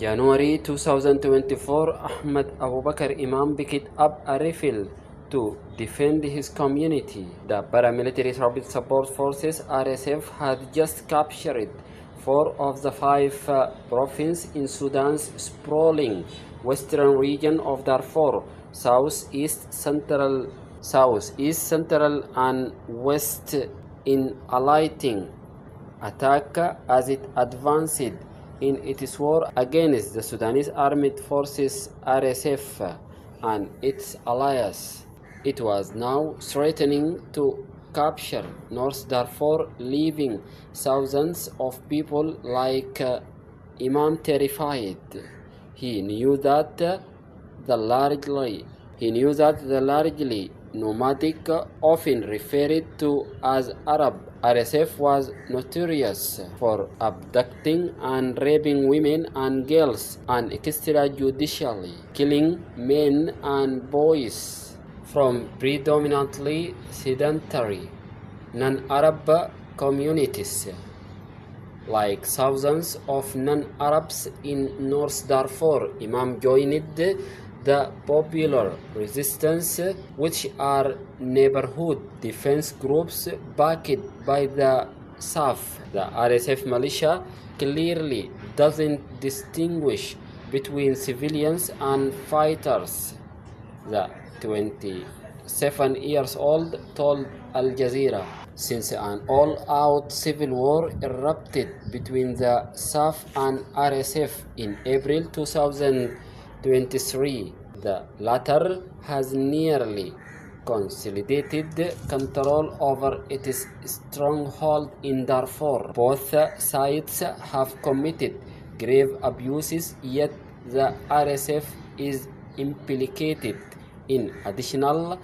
January 2024, Ahmed Abu Bakr Imam picked up a rifle to defend his community. The paramilitary Rapid Support Forces (RSF) had just captured 4 of the 5 provinces in Sudan's sprawling western region of Darfur, southeast central and west, in a lightning attack as it advanced in its war against the Sudanese Armed Forces (RSF) and its allies. It was now threatening to capture North Darfur, leaving thousands of people like Imam terrified. He knew that the largely nomadic, often referred to as Arab RSF, was notorious for abducting and raping women and girls and extrajudicially killing men and boys from predominantly sedentary non-Arab communities. Like thousands of non-Arabs in North Darfur, Imam joined the popular resistance, which are neighborhood defense groups backed by the SAF. The RSF militia clearly doesn't distinguish between civilians and fighters, the 27-year-old told Al Jazeera, since an all-out civil war erupted between the SAF and RSF in April 2023. The latter has nearly consolidated control over its stronghold in Darfur. Both sides have committed grave abuses, yet the RSF is implicated in additional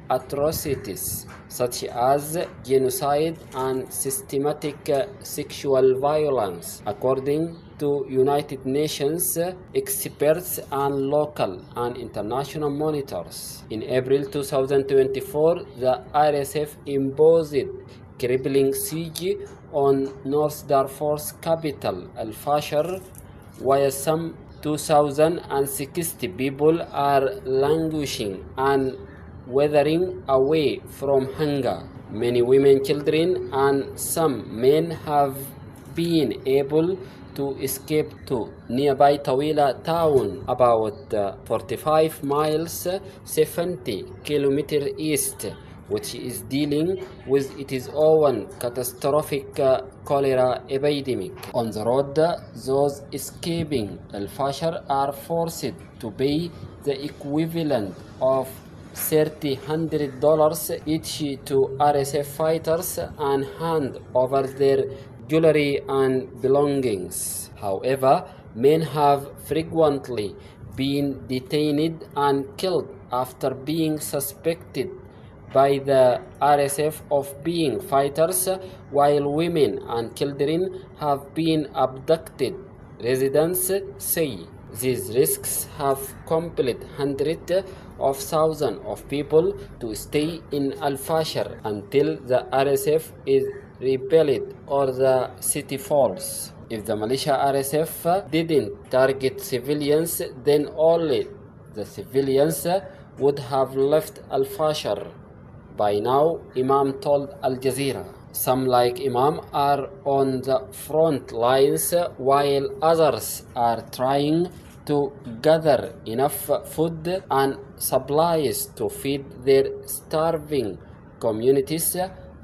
atrocities such as genocide and systematic sexual violence, according to United Nations experts and local and international monitors. In April 2024, the RSF imposed crippling siege on North Darfur's capital, Al-Fashir, while some 2,060 people are languishing and withering away from hunger. Many women, children, and some men have been able to escape to nearby Tawila town, about 45 miles 70 kilometers east, which is dealing with its own catastrophic cholera epidemic. On the road, those escaping Al-Fashir are forced to pay the equivalent of $300 each to RSF fighters and hand over their jewelry and belongings. However, men have frequently been detained and killed after being suspected by the RSF of being fighters, while women and children have been abducted, residents say. These risks have compelled hundreds of thousands of people to stay in Al-Fashir until the RSF is repelled or the city falls. If the militia RSF didn't target civilians, then only the civilians would have left Al-Fashir by now, Imam told Al Jazeera. Some, like Imam, are on the front lines, while others are trying to gather enough food and supplies to feed their starving communities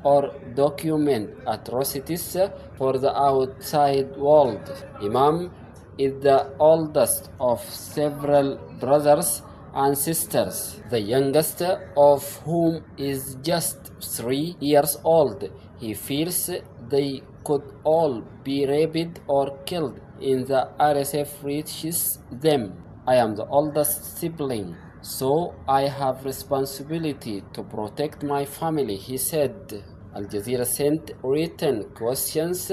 or document atrocities for the outside world. Imam is the oldest of several brothers and sisters, the youngest of whom is just 3 years old. He fears they could all be raped or killed if the RSF reaches them. I am the oldest sibling, so I have responsibility to protect my family, he said. Al Jazeera sent written questions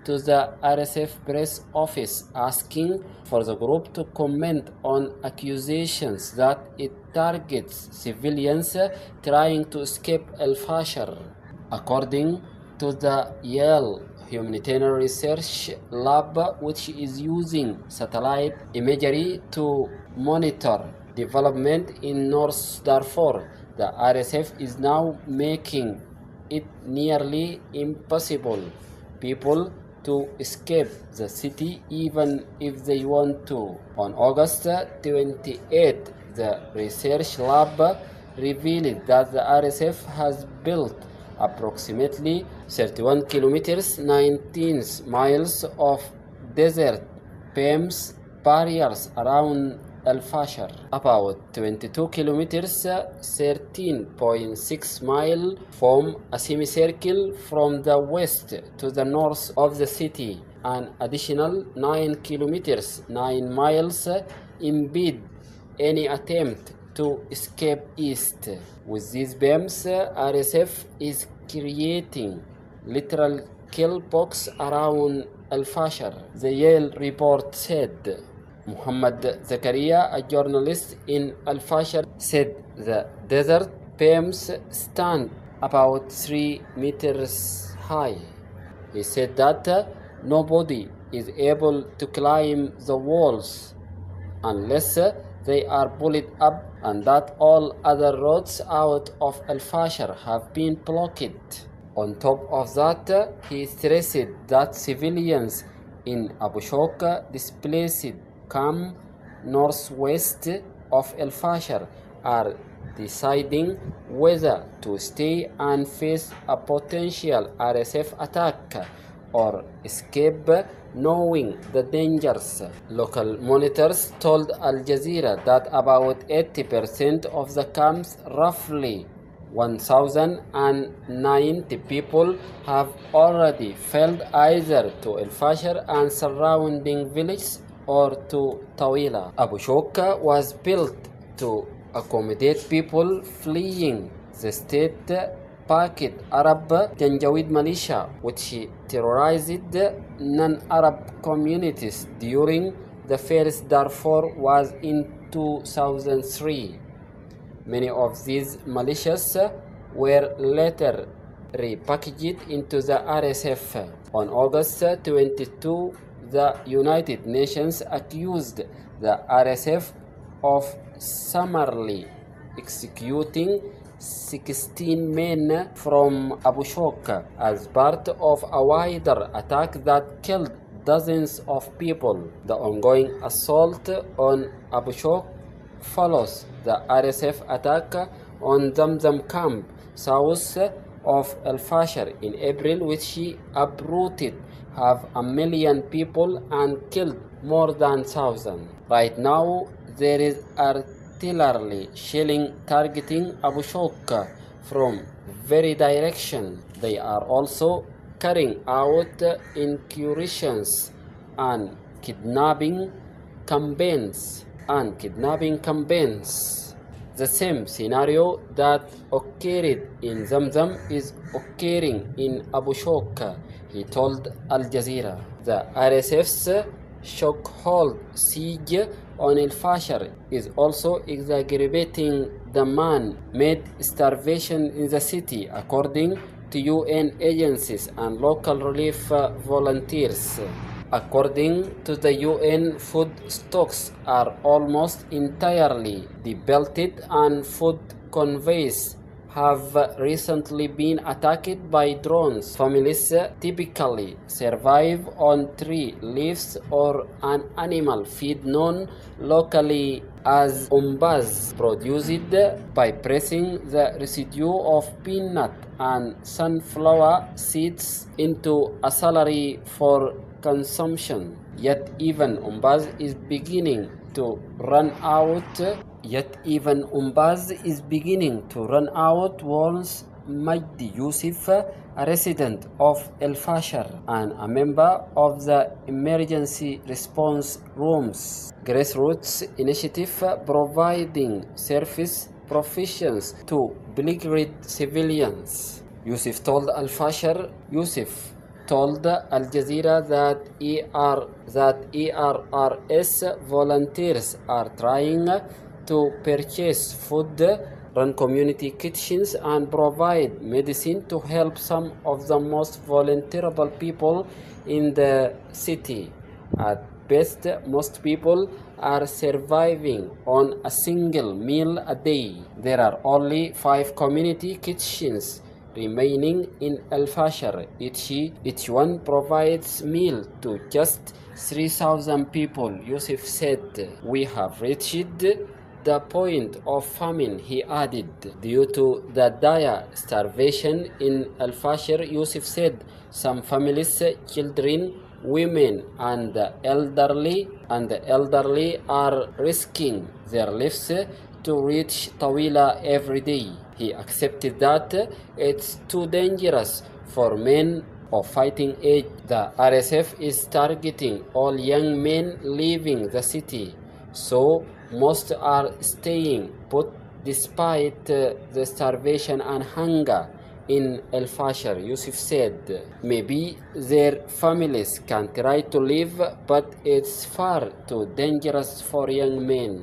to the RSF press office asking for the group to comment on accusations that it targets civilians trying to escape Al-Fashir. According to the Yale humanitarian research lab which is using satellite imagery to monitor development in North Darfur. The RSF is now making it nearly impossible people to escape the city even if they want to. On August 28, the research lab revealed that the RSF has built approximately 31 kilometers 19 miles of desert PEMS barriers around Al-Fashar, about 22 kilometers 13.6 miles form a semicircle from the west to the north of the city. An additional 9 kilometers 9 miles impede any attempt to escape east. With these BEMS, RSF is creating literal kill box around Al-Fashar, the Yale report said. Muhammad Zakaria, a journalist in Al-Fashar, said the desert PEMS stand about 3 meters high. He said that nobody is able to climb the walls unless they are bullied up, and that all other roads out of Al-Fashar have been blocked. On top of that, he stressed that civilians in Abu Shoka displaced camp northwest of Al-Fashar are deciding whether to stay and face a potential RSF attack or escape, knowing the dangers. Local monitors told Al Jazeera that about 80% of the camps, roughly 1,090 people, have already fled either to Al-Fashar and surrounding villages or to Tawila. Abu Shoka was built to accommodate people fleeing the state-backed Arab Janjaweed militia, which terrorized non-Arab communities during the first Darfur was in 2003. Many of these militias were later repackaged into the RSF. On August 22, the United Nations accused the RSF of summarily executing 16 men from Abu Shoka as part of a wider attack that killed dozens of people. The ongoing assault on Abu Shoka follows the RSF attack on Zamzam camp south of Al-Fashar in April, which uprooted half a million people and killed more than 1,000. Right now, there is artillery shelling targeting Abu Shoka from very direction. They are also carrying out incursions and kidnapping campaigns. The same scenario that occurred in Zamzam is occurring in Abu Shoka, he told Al Jazeera. The RSF's chokehold siege on Al-Fashar is also exacerbating the man-made starvation in the city, according to UN agencies and local relief volunteers. According to the UN, food stocks are almost entirely depleted and food conveys have recently been attacked by drones. Families typically survive on tree leaves or an animal feed known locally as umbaz, produced by pressing the residue of peanut and sunflower seeds into a salary for consumption. Yet even umbaz is beginning to run out. Warns Majdi Yusuf, a resident of El-Fashar and a member of the Emergency Response Room's grassroots initiative providing service provisions to beleaguered civilians. Yusuf told Al Jazeera that ERRS volunteers are trying to purchase food run community kitchens and provide medicine to help some of the most vulnerable people in the city. At best, most people are surviving on a single meal a day. There are only 5 community kitchens remaining in Al Fashar. Each one provides meal to just 3,000 people. Yusuf said, "We have reached the point of famine," he added, due to the dire starvation in Al Fashar. Yusuf said some families, children, women and the elderly are risking their lives to reach Tawila every day. He accepted that it's too dangerous for men of fighting age. The RSF is targeting all young men leaving the city, so most are staying put despite the starvation and hunger in Al Fashar. Yusuf said, "Maybe their families can try to leave, but it's far too dangerous for young men."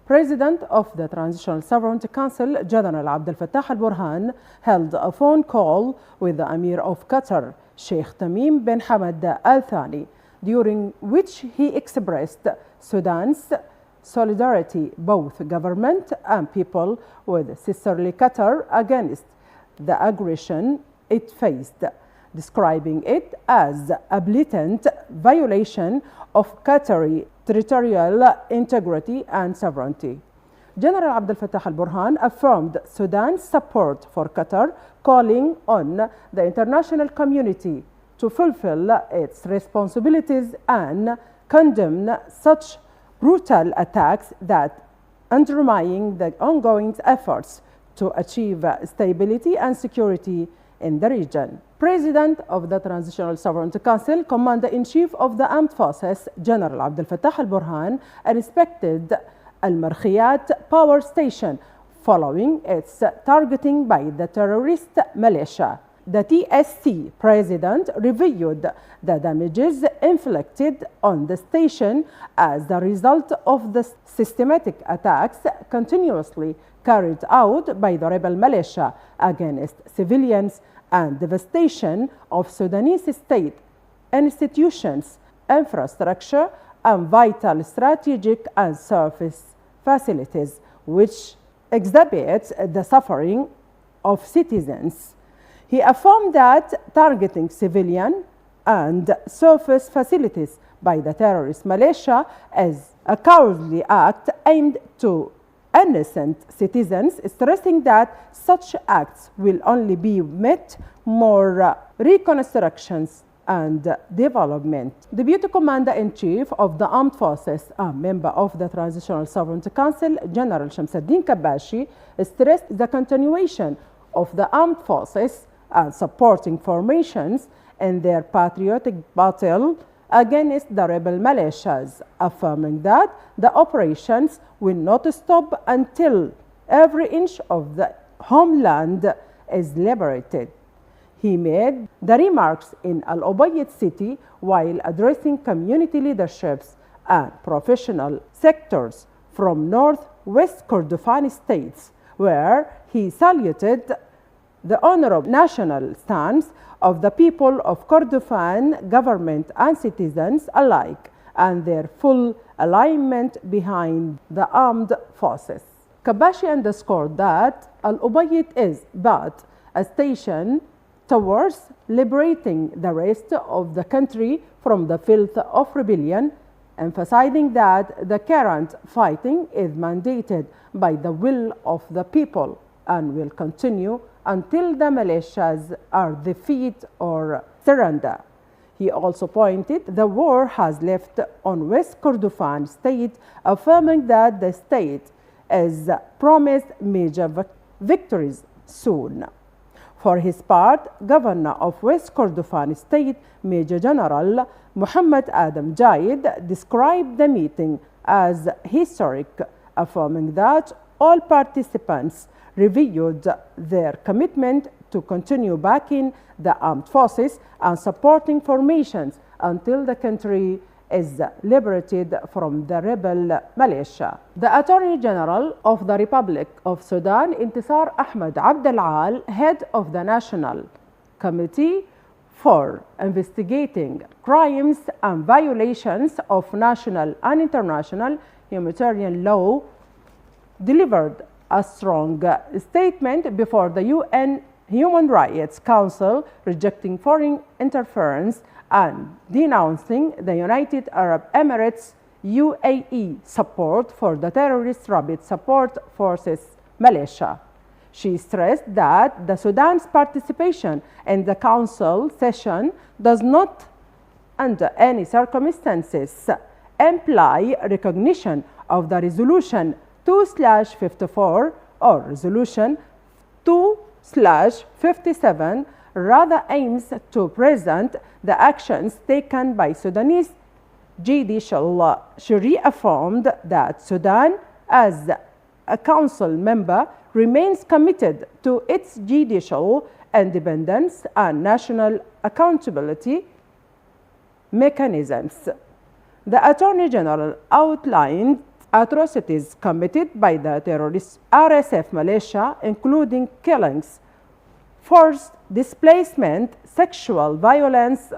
President of the Transitional Sovereignty Council, General Abdel Fattah al-Burhan, held a phone call with the Emir of Qatar, Sheikh Tamim bin Hamad Al Thani, during which he expressed Sudan's solidarity, both government and people, with sisterly Qatar against the aggression it faced, describing it as a blatant violation of Qatari territorial integrity and sovereignty. General Abdel Fattah al-Burhan affirmed Sudan's support for Qatar, calling on the international community to fulfill its responsibilities and condemn such brutal attacks that undermine the ongoing efforts to achieve stability and security in the region. President of the Transitional Sovereignty Council, Commander-in-Chief of the Armed Forces, General Abdel Fattah al-Burhan, inspected Al-Markhiyat power station following its targeting by the terrorist militia. The TSC president reviewed the damages inflicted on the station as the result of the systematic attacks continuously carried out by the rebel militia against civilians and devastation of Sudanese state institutions, infrastructure, and vital strategic and surface facilities, which exhibits the suffering of citizens. He affirmed that targeting civilian and surface facilities by the terrorist militia is a cowardly act aimed to innocent citizens, stressing that such acts will only be met more reconstructions and development. Deputy Commander-in-Chief of the Armed Forces and member of the Transitional Sovereignty Council, General Shamsuddin Kabashi, stressed the continuation of the armed forces and supporting formations in their patriotic battle against the rebel militias, affirming that the operations will not stop until every inch of the homeland is liberated. He made the remarks in Al Ubaid city while addressing community leaderships and professional sectors from northwest Kordofan states, where he saluted the honorable national stance of the people of Kordofan, government and citizens alike, and their full alignment behind the armed forces. Kabashi underscored that Al Ubaid is but a station towards liberating the rest of the country from the filth of rebellion, emphasizing that the current fighting is mandated by the will of the people and will continue until the militias are defeated or surrender. He also pointed the war has left on West Kordofan state, affirming that the state is promised major victories soon. For his part, Governor of West Kordofan state, Major General Muhammad Adam Jaid, described the meeting as historic, affirming that all participants reviewed their commitment to continue backing the armed forces and supporting formations until the country is liberated from the rebel militia. The Attorney General of the Republic of Sudan, Intisar Ahmed Abd al-Al, head of the National Committee for investigating crimes and violations of national and international humanitarian law, delivered a strong statement before the UN Human Rights Council, rejecting foreign interference and denouncing the United Arab Emirates UAE support for the terrorist Rapid Support Forces militia. She stressed that the Sudan's participation in the Council session does not, under any circumstances, imply recognition of the Resolution 2/54 or Resolution 2/57, rather aims to present the actions taken by Sudanese judicial. She reaffirmed that Sudan, as a council member, remains committed to its judicial independence and national accountability mechanisms. The Attorney General outlined atrocities committed by the terrorist RSF militia, including killings, forced displacement, sexual violence,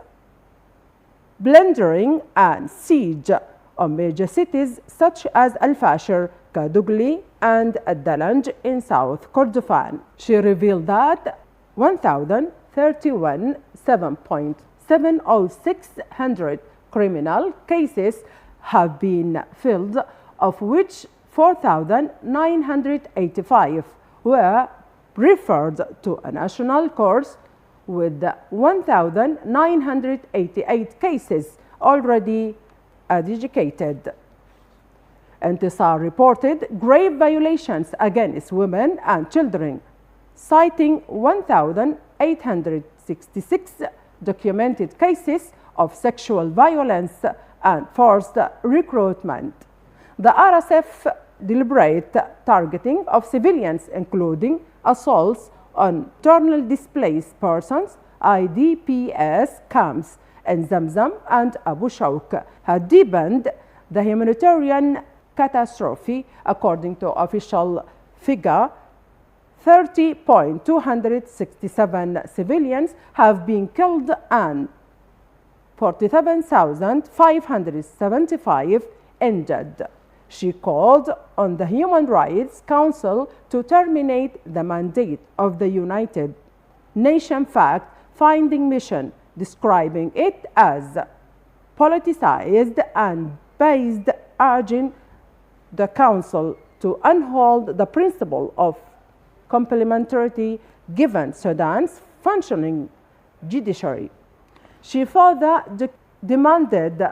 plundering, and siege on major cities such as Al-Fashir, Kadugli, and Ad-Dalanj in South Kordofan. She revealed that 1,031 7.706 criminal cases have been filed, of which 4,985 were referred to a national courts, with 1,988 cases already adjudicated. Intisar reported grave violations against women and children, citing 1,866 documented cases of sexual violence and forced recruitment. The RSF deliberate targeting of civilians, including assaults on internally displaced persons, IDPs camps in Zamzam and Abu Shawk, had deepened the humanitarian catastrophe. According to official figure, 30,267 civilians have been killed and 47,575 injured. She called on the Human Rights Council to terminate the mandate of the United Nations fact-finding mission, describing it as politicized and based, urging the Council to uphold the principle of complementarity given Sudan's functioning judiciary. She further demanded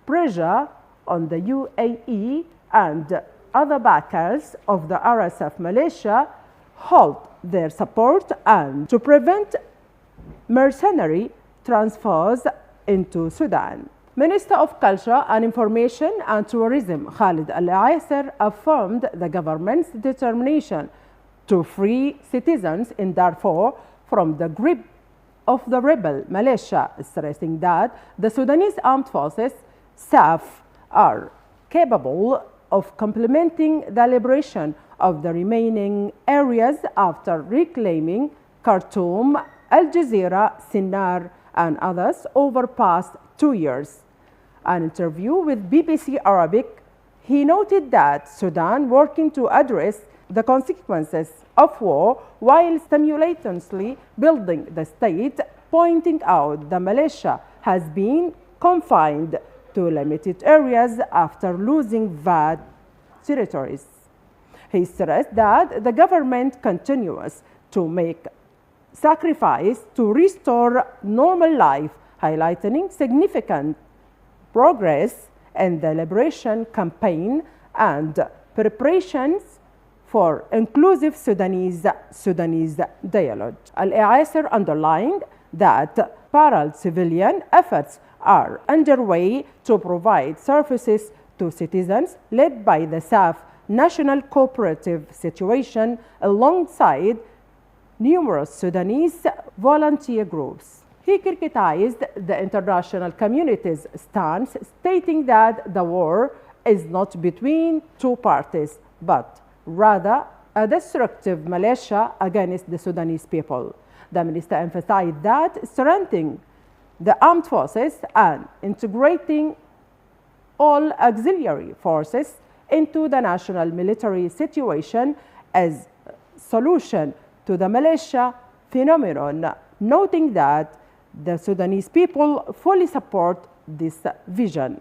pressure on the UAE and other backers of the RSF militia halt their support and to prevent mercenary transfers into Sudan. Minister of Culture and Information and Tourism Khalid Al-Aisser affirmed the government's determination to free citizens in Darfur from the grip of the rebel militia, stressing that the Sudanese armed forces, SAF, are capable of complementing the liberation of the remaining areas after reclaiming Khartoum, Al Jazeera, Sinnar, and others over past 2 years. An interview with BBC Arabic, he noted that Sudan working to address the consequences of war while simultaneously building the state, pointing out the militia has been confined to limited areas after losing vast territories. He stressed that the government continues to make sacrifice to restore normal life, highlighting significant progress in the liberation campaign and preparations for inclusive Sudanese dialogue. Al-Aisser underlined that parallel civilian efforts are underway to provide services to citizens led by the SAF National Cooperative Situation alongside numerous Sudanese volunteer groups. He criticized the international community's stance, stating that the war is not between two parties, but rather a destructive militia against the Sudanese people. The minister emphasized that strengthening the armed forces and integrating all auxiliary forces into the national military situation as solution to the militia phenomenon, noting that the Sudanese people fully support this vision.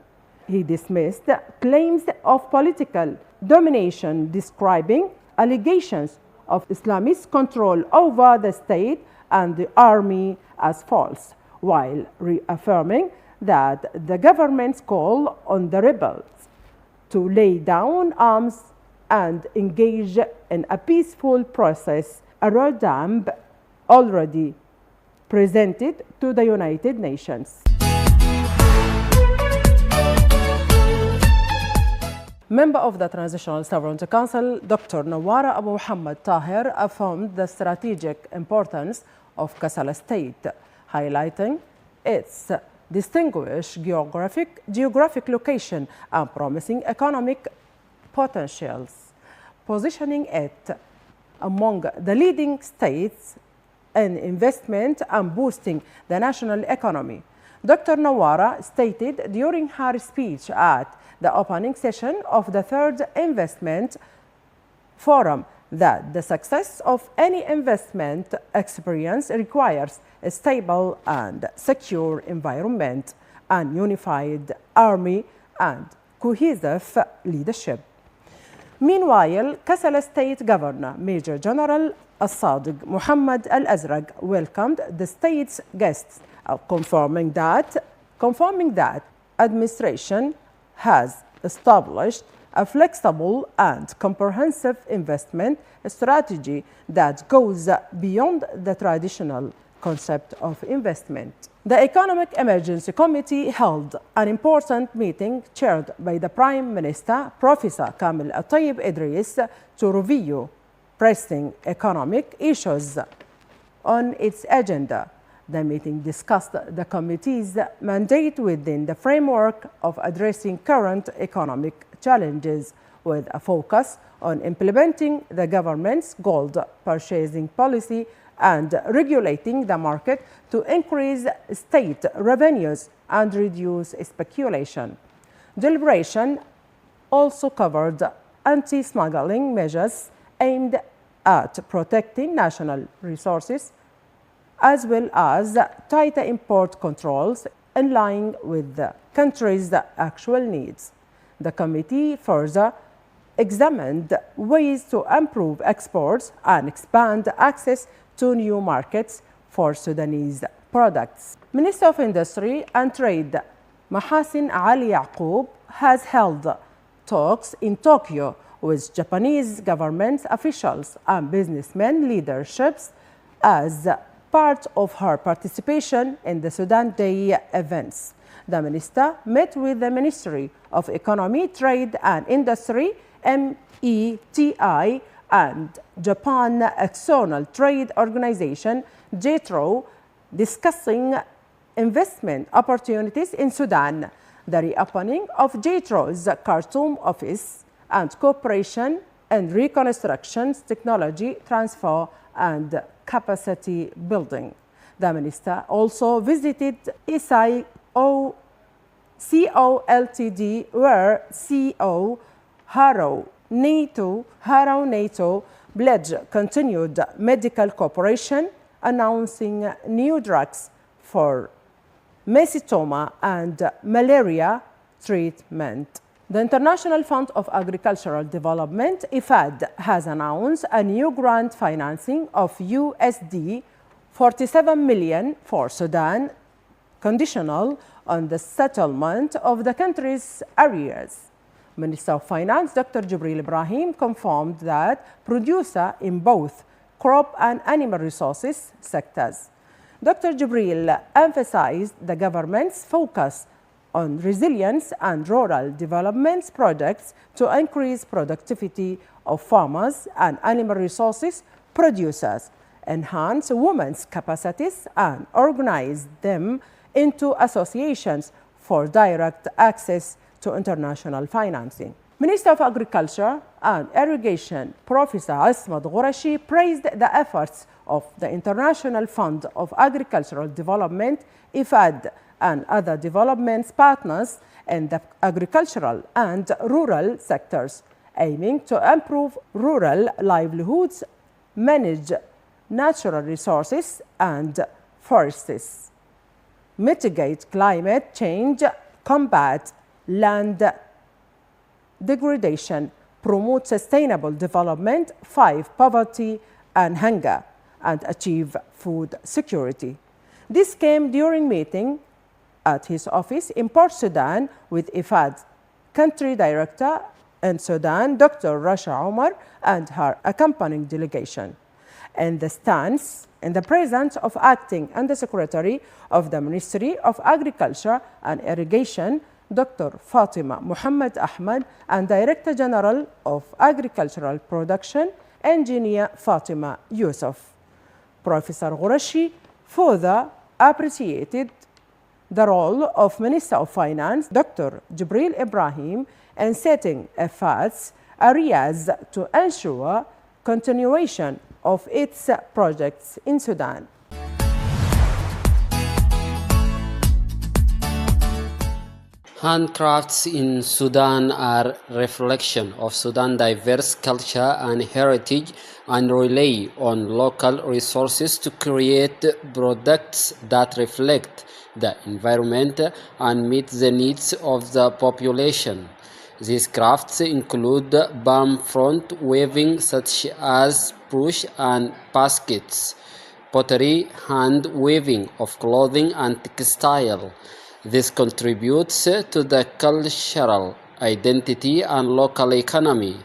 He dismissed claims of political domination, describing allegations of Islamist control over the state and the army as false, while reaffirming that the government's call on the rebels to lay down arms and engage in a peaceful process, a roadmap already presented to the United Nations. Member of the Transitional Sovereignty Council, Dr. Nawara Abu Muhammad Tahir, affirmed the strategic importance of Kassala State, highlighting its distinguished geographic location and promising economic potentials, positioning it among the leading states in investment and boosting the national economy. Dr. Nawara stated during her speech at the opening session of the third investment forum that the success of any investment experience requires a stable and secure environment, and unified army and cohesive leadership. Meanwhile, Kassala State Governor Major General Al-Sadiq Muhammad Al-Azraq welcomed the state's guests, confirming that administration has established a flexible and comprehensive investment strategy that goes beyond the traditional concept of investment. The Economic Emergency Committee held an important meeting chaired by the Prime Minister, Professor Kamil At-Tayyib Idris, to review pressing economic issues on its agenda. The meeting discussed the committee's mandate within the framework of addressing current economic challenges, with a focus on implementing the government's gold purchasing policy and regulating the market to increase state revenues and reduce speculation. Deliberation also covered anti-smuggling measures aimed at protecting national resources, as well as tighter import controls in line with the country's actual needs. The committee further examined ways to improve exports and expand access to new markets for Sudanese products. Minister of Industry and Trade Mahasin Ali Yaqub has held talks in Tokyo with Japanese government officials and businessmen leaderships as part of her participation in the Sudan Day events. The minister met with the Ministry of Economy, Trade and Industry, METI, and Japan External Trade Organization, JETRO, discussing investment opportunities in Sudan, the reopening of JETRO's Khartoum office, and cooperation in reconstruction, technology transfer, and capacity building. The minister also visited CO Ltd, where CO Harrow NATO pledged continued medical cooperation, announcing new drugs for mesothelioma and malaria treatment. The International Fund of Agricultural Development, IFAD, has announced a new grant financing of USD 47 million for Sudan, conditional on the settlement of the country's arrears. Minister of Finance Dr. Jibril Ibrahim confirmed that producer in both crop and animal resources sectors. Dr. Jibril emphasized the government's focus on resilience and rural development projects to increase productivity of farmers and animal resources producers, enhance women's capacities and organize them into associations for direct access to international financing. Minister of Agriculture and Irrigation, Professor Asmat Ghorashi, praised the efforts of the International Fund of Agricultural Development, IFAD, and other development partners in the agricultural and rural sectors, aiming to improve rural livelihoods, manage natural resources and forests, mitigate climate change, combat land degradation, promote sustainable development, fight poverty and hunger, and achieve food security. This came during meeting at his office in Port Sudan with IFAD country director in Sudan, Dr. Rasha Omar, and her accompanying delegation. In the presence of acting Undersecretary of the Ministry of Agriculture and Irrigation, Dr. Fatima Muhammad Ahmad, and Director General of Agricultural Production, Engineer Fatima Yusuf. Professor Ghorashi further appreciated the role of Minister of Finance, Dr. Jibril Ibrahim, in setting efforts areas to ensure continuation of its projects in Sudan. Handcrafts in Sudan are reflection of Sudan's diverse culture and heritage and rely on local resources to create products that reflect the environment and meet the needs of the population. These crafts include palm front weaving such as brush and baskets, pottery, hand weaving of clothing and textile. This contributes to the cultural identity and local economy.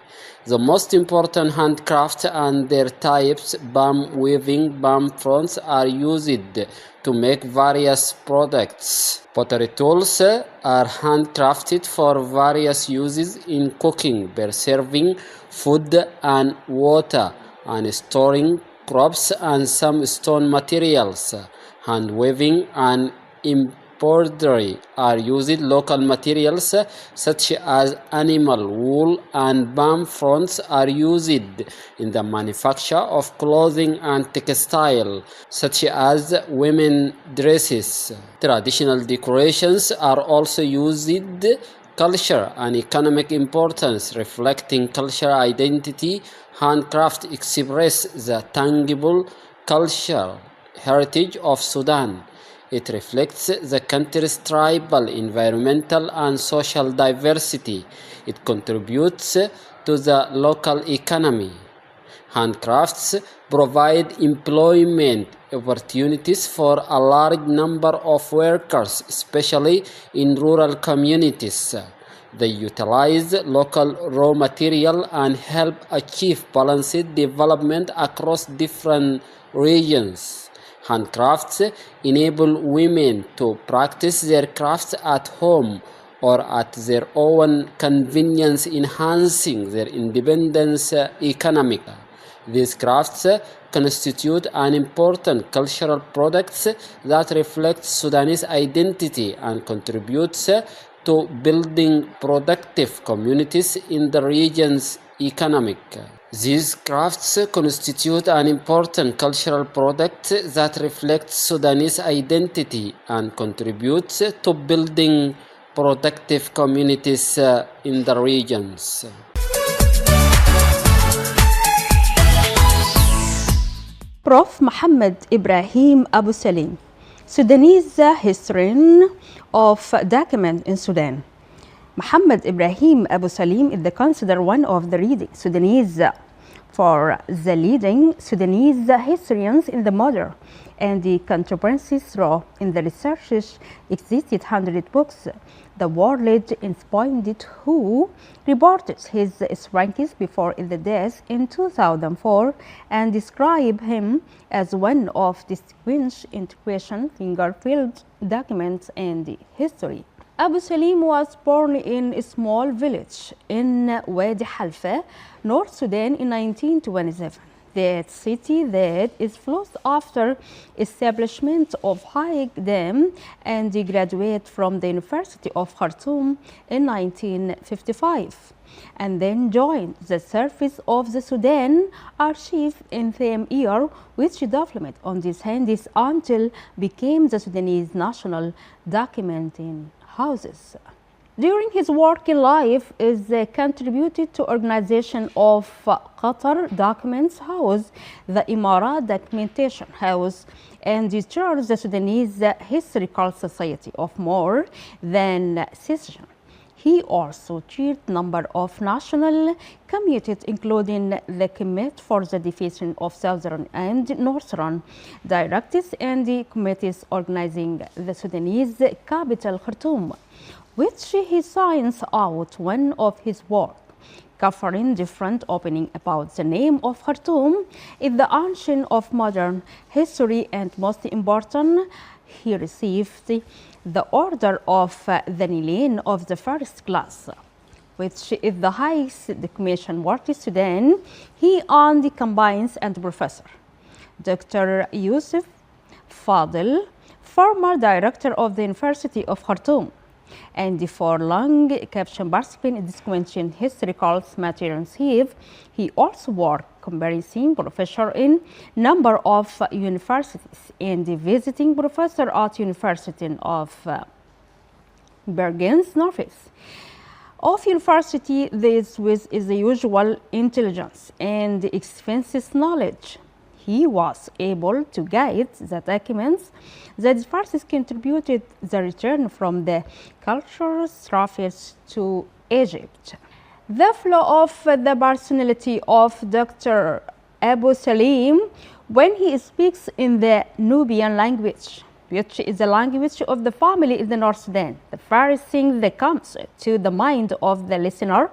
The most important handcrafts and their types, palm weaving, palm fronts, are used to make various products. Pottery tools are handcrafted for various uses in cooking, preserving food and water, and storing crops and some stone materials. Hand weaving and embroidery are used local materials such as animal wool, and palm fronts are used in the manufacture of clothing and textile such as women dresses. Traditional decorations are also used. Culture and economic importance, reflecting cultural identity. Handcraft express the tangible cultural heritage of Sudan. It reflects the country's tribal, environmental, and social diversity. It contributes to the local economy. Handcrafts provide employment opportunities for a large number of workers, especially in rural communities. They utilize local raw material and help achieve balanced development across different regions. Handcrafts enable women to practice their crafts at home or at their own convenience, enhancing their independence economically. These crafts constitute an important cultural product that reflects Sudanese identity and contributes to building productive communities in the region's economy. These crafts constitute an important cultural product that reflects Sudanese identity and contributes to building productive communities in the regions. Prof. Muhammad Ibrahim Abu Salim, Sudanese historian of document in Sudan. Muhammad Ibrahim Abu Salim is considered one of the leading Sudanese for the leading Sudanese historians in the modern and the contemporary role in the research. Existed 100 books. The world inspired who reported his rankings before the death in 2004 and described him as one of distinguished integration finger-filled documents in the history. Abu Salim was born in a small village in Wadi Halfa, North Sudan in 1927. the city that is flows after establishment of high dam and graduate from the University of Khartoum in 1955, and then joined the service of the Sudan Archive in the year, which development on this handis until became the Sudanese National Documenting Houses. During his working life, is contributed to organization of Qatar Documents House, the Emirat Documentation House, and chairs the Sudanese Historical Society of more than session. He also chaired a number of national committees, including the Committee for the Division of Southern and Northern Directors and the committees organizing the Sudanese capital Khartoum, which he signs out one of his work, covering different opening about the name of Khartoum in the ancient of modern history, and most important, he received the Order of the Nileen of the first class, which is the highest commission work in Sudan. He and the combines and Professor Dr. Yusuf Fadel, former director of the University of Khartoum, and for long caption participating in this convention historical materials. He also worked conversing professor in number of universities and visiting professor at University of Bergen's Northeast of university. This with is the usual intelligence and expensive knowledge. He was able to guide the documents that first contributed the return from the cultural travels to Egypt. The flow of the personality of Dr. Abu Salim when he speaks in the Nubian language, which is the language of the family in the North Sudan. The first thing that comes to the mind of the listener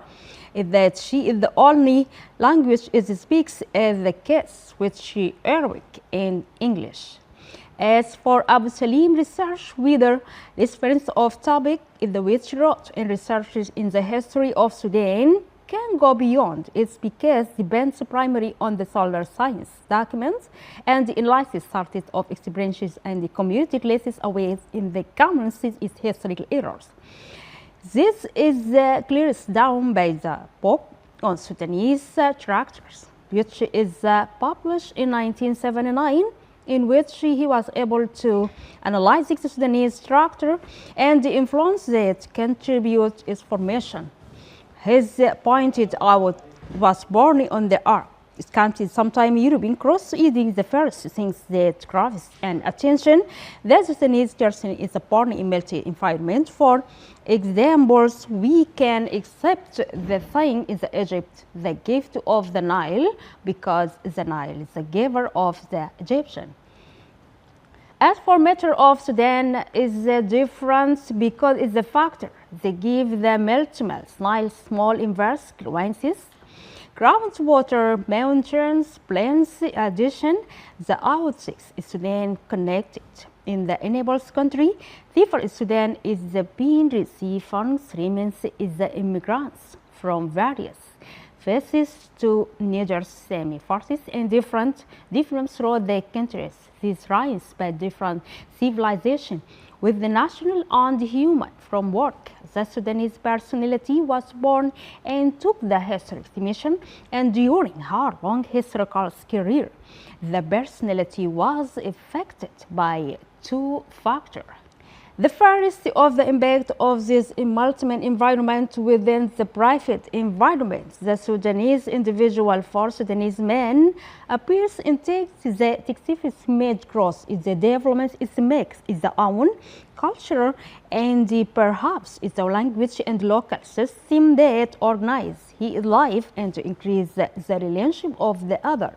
is that she is the only language it speaks as the case, which is Arabic and English. As for Abu Salim research, whether difference of topic in the which wrote and researches in the history of Sudan can go beyond. It's because depends primarily on the solar science documents and the analysis started of experiences and the community places away in the currencies is historical errors. This is clearest down by the book on Sudanese tractors, which is published in 1979, in which he was able to analyze the Sudanese tractor and the influence that contribute its formation. His pointed out was born on the ark. It counted sometime European cross eating the first things that grabs and attention. The Sudanese person is born in multi environment. For examples, we can accept the thing is Egypt, the gift of the Nile, because the Nile is the giver of the Egyptian. As for matter of Sudan is the difference because it's a factor. They give the multiple Nile small inverse nuances, groundwater, mountains, plains, addition, the outsix is Sudan connected. In the enables country, therefore Sudan is the being receiving remains is the immigrants from various faces to Niger semi-forces and different through the countries. These rise by different civilization with the national and human from work. The Sudanese personality was born and took the historic mission, and during her long historical career, the personality was affected by two factors. The first of the impact of this multiple environment within the private environment. The Sudanese individual for Sudanese men appears in the textiles made cross is the development is mix is the own culture and perhaps is the language and local system that organize his life and to increase the relationship of the other.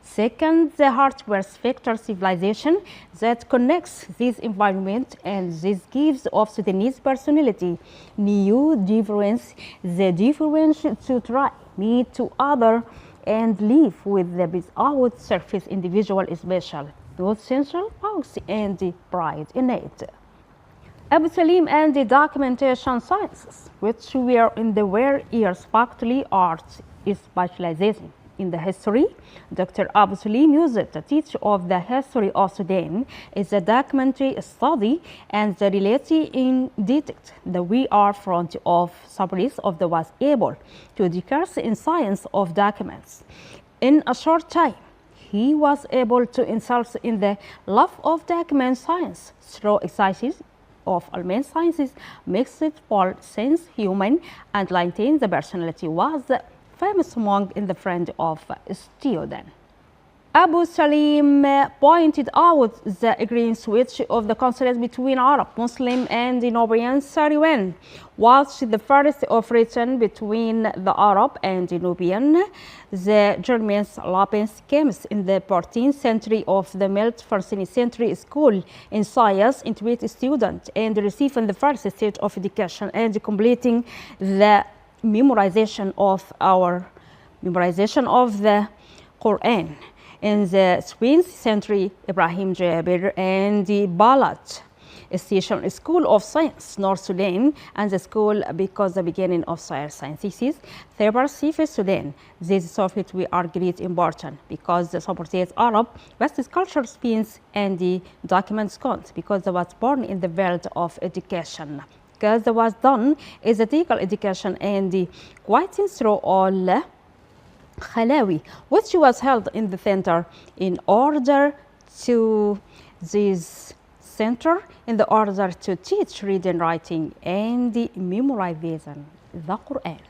Second, the hardware factor civilization that connects this environment and this gives of Sudanese personality new difference, the difference to try meet to other and live with the without surface individual is special, both central powers and the pride in it. Abu Salim and the documentation sciences, which were in the where years factory arts is specialization. in the history. Dr. Abu Salim used to teach of the history of Sudan is a documentary study and the reality in detect that we are front of summaries of the was able to decrease in science of documents. In a short time, he was able to insult in the love of document science through exercises of all main sciences makes it for sense human and maintain the personality was famous among in the friend of student. Abu Salim pointed out the green switch of the conflict between Arab, Muslim, and Nubian Syrian was the first of written between the Arab and Nubian. The Germans Lapins came in the 14th century of the mid-14th century school in science, intermediate student, and receiving the first stage of education and completing the memorization of the Quran. In the 20th century, Ibrahim Jabir and the Balat Station School of Science, North Sudan, and the school because the beginning of sciences, they perceive Sudan. These Soviet we are great important because the supported Arab, West culture spins and the documents count because they was born in the world of education. Because there was done is ethical education and the quieting through all Khalawi, which was held in the center in order to teach reading, writing, and the memorization the Quran.